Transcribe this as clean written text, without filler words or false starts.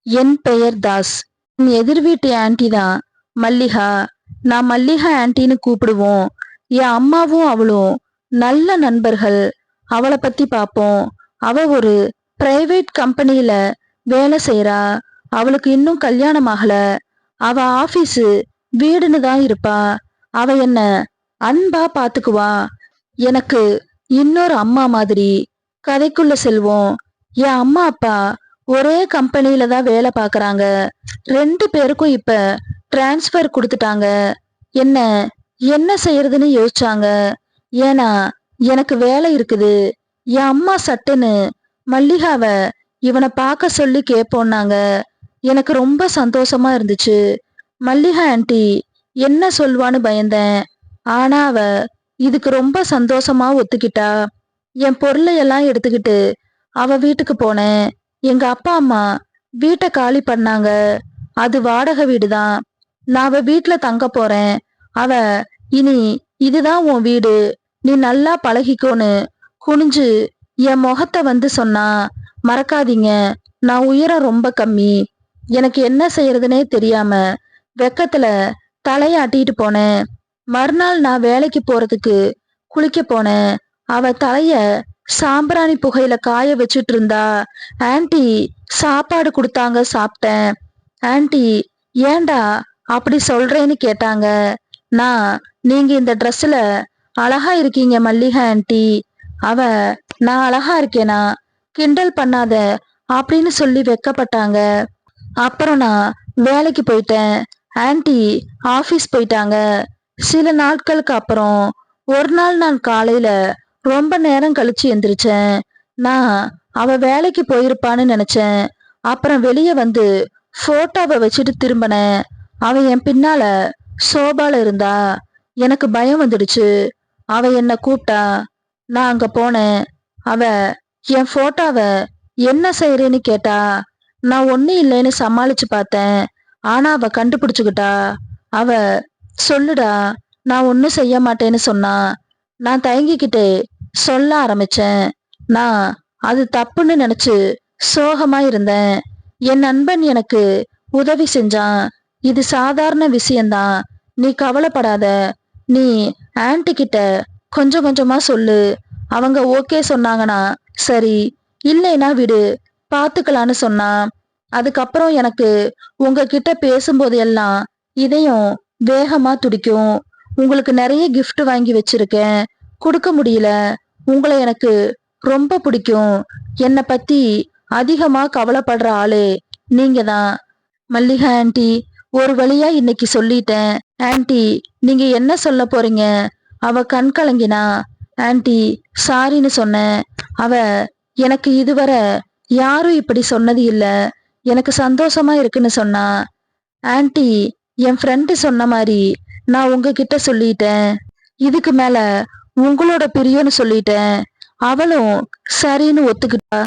என் பெயர் தாஸ். என் எதிர் வீட்டு ஆன்ட்டி தான் மல்லிகா. நான் மல்லிகா ஆன்ட்டின்னு கூப்பிடுவோம். என் அம்மாவும் அவளும் நல்ல நண்பர்கள். அவளை பத்தி பாப்போம். அவ ஒரு பிரைவேட் கம்பெனியில வேலை செய்யறா. அவளுக்கு இன்னும் கல்யாணம் ஆகல. அவ ஆபீஸு வீடுன்னு தான் இருப்பா. அவ என்ன அன்பா பாத்துக்குவா. எனக்கு இன்னொரு அம்மா மாதிரி. கதைக்குள்ள செல்வோம். என் அம்மா அப்பா ஒரே கம்பெனியில தான் வேலை பார்க்கறாங்க. 2 பேருக்கும் இப்ப டிரான்ஸ்ஃபர் கொடுத்துட்டாங்க. என்ன என்ன செய்யறதுன்னு யோசிச்சாங்க. ஏன்னா எனக்கு வேலை இருக்குது. என் அம்மா சட்டுன்னு மல்லிகாவ இவனை பார்க்க சொல்லி கேட்போன்னாங்க. எனக்கு ரொம்ப சந்தோஷமா இருந்துச்சு. மல்லிகா ஆன்ட்டி என்ன சொல்வான்னு பயந்தேன். ஆனா அவ இதுக்கு ரொம்ப சந்தோஷமா ஒத்துக்கிட்டா. என் பொருளை எல்லாம் எடுத்துக்கிட்டு அவ வீட்டுக்கு போனேன். எங்க அப்பா அம்மா வீட்டை காலி பண்ணாங்க. அது வாடகை வீடுதான். நான் அவ வீட்டுல தங்க போறேன். அவ இனி இதுதான் உன் வீடு, நீ நல்லா பழகிக்கோன்னு குனிஞ்சு என் முகத்தை வந்து சொன்னா. மறக்காதீங்க, நான் உயரம் ரொம்ப கம்மி. எனக்கு என்ன செய்யறதுனே தெரியாம வெக்கத்துல தலையாட்டிட்டு போனேன். மறுநாள் நான் வேலைக்கு போறதுக்கு குளிக்க போனேன். அவ தலைய சாம்பிராணி புகையில காய வச்சிட்டு இருந்தா. ஆன்ட்டி சாப்பாடு கொடுத்தாங்க, சாப்பிட்டேன். ஆன்ட்டி ஏன்டா அப்படி சொல்றேன்னு கேட்டாங்க. நான் நீங்க இந்த ட்ரெஸ்ல அழகா இருக்கீங்க மல்லிகா ஆன்ட்டி. அவ நான் அழகா இருக்கேனா கிண்டல் பண்ணாத அப்படின்னு சொல்லி வெக்கப்பட்டாங்க. அப்புறம் நான் வேலைக்கு போயிட்டேன். ஆன்ட்டி ஆபீஸ் போயிட்டாங்க. சில நாட்களுக்கு அப்புறம் ஒரு நாள் நான் காலையில ரொம்ப நேரம் கழிச்சு எந்திரிச்சேன். நான் அவ வேலைக்கு போயிருப்பான்னு நினைச்சேன். அப்புறம் வெளியே வந்து போட்டோவை வச்சுட்டு திரும்பினேன். அவ என் பின்னால சோபால இருந்தா. எனக்கு பயம் வந்துடுச்சு. அவ என்ன கூப்பிட்டா. நான் அங்க போனேன். அவ என் போட்டோவை என்ன செய்யறேன்னு கேட்டா. நான் ஒன்னும் இல்லைன்னு சமாளிச்சு பார்த்தேன். ஆனா அவ கண்டுபிடிச்சுக்கிட்டா. அவ சொல்லுடா, நான் ஒன்னும் செய்ய மாட்டேன்னு சொன்னா. நான் தயங்கிக்கிட்டே சொல்ல ஆரம்பிச்சேன். நான் அது தப்புன்னு நினைச்சு சோகமா இருந்தேன். என் நண்பன் எனக்கு உதவி செஞ்சான். இது சாதாரண விஷயம்தான், நீ கவலைப்படாத. நீ ஆன்ட்டி கிட்ட கொஞ்சம் கொஞ்சமா சொல்லு. அவங்க ஓகே சொன்னாங்கன்னா சரி, இல்லைன்னா விடு, பாத்துக்கலான்னு சொன்னான். அதுக்கப்புறம் எனக்கு உங்ககிட்ட பேசும்போது எல்லாம் இதயம் வேகமா துடிக்கும். உங்களுக்கு நிறைய gift வாங்கி வச்சிருக்கேன், கொடுக்க முடியல. உங்களை எனக்கு ரொம்ப பிடிக்கும். என்னை பத்தி அதிகமா கவலைப்படுற ஆளே நீங்க தான் மல்லிகா ஆன்ட்டி. ஒரு வழியா இன்னைக்கு சொல்லிட்டேன். ஆன்ட்டி நீங்க என்ன சொல்ல போறீங்க? அவ கண் கலங்கினா. ஆன்ட்டி சாரின்னு சொன்னேன். அவ எனக்கு இதுவரை யாரும் இப்படி சொன்னது இல்ல, எனக்கு சந்தோஷமா இருக்குன்னு சொன்னா. ஆன்ட்டி என் ஃப்ரெண்டு சொன்ன மாதிரி நான் உங்ககிட்ட சொல்லிட்டேன். இதுக்கு மேல உங்களோட பிரியம்னு சொல்லிட்டேன். அவளும் சரின்னு ஒத்துக்கிட்டா.